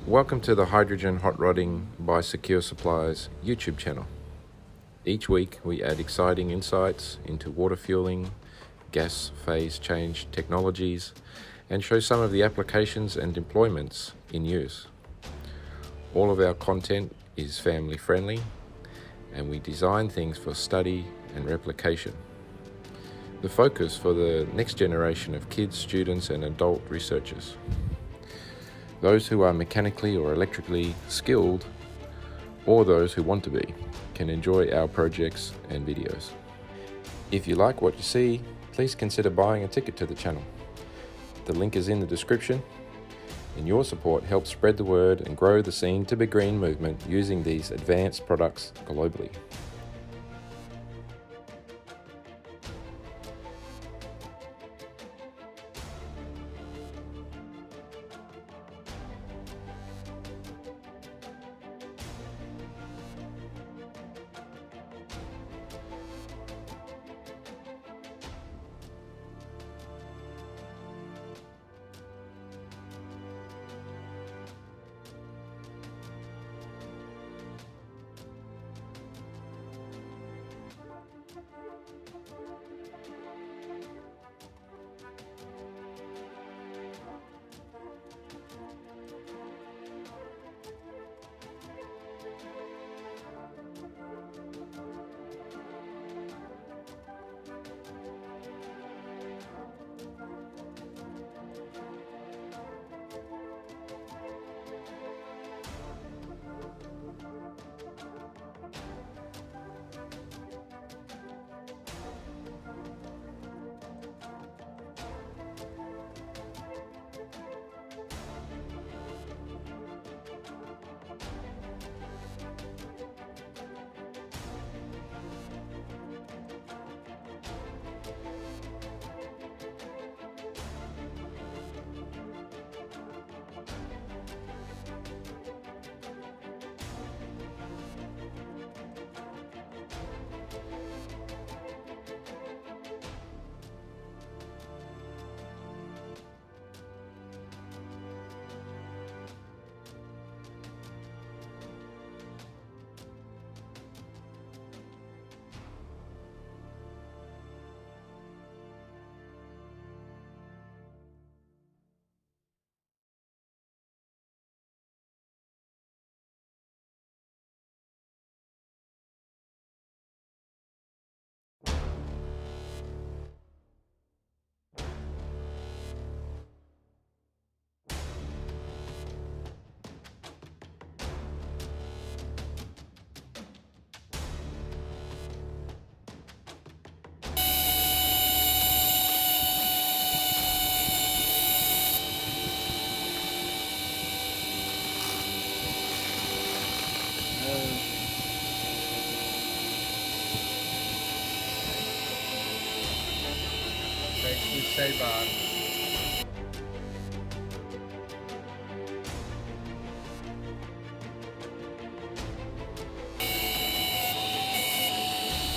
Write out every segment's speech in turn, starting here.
Welcome to the Hydrogen Hot Rodding by Secure Supply's YouTube channel. Each week we add exciting insights into water fueling, gas phase change technologies, and show some of the applications and deployments in use. All of our content is family friendly, and we design things for study and replication. The focus for the next generation of kids, students, and adult researchers. Those who are mechanically or electrically skilled, or those who want to be, can enjoy our projects and videos. If you like what you see, please consider buying a ticket to the channel. The link is in the description, and your support helps spread the word and grow the Seen to Be Green movement using these advanced products globally.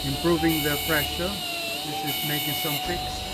Improving the pressure. This is making some picks.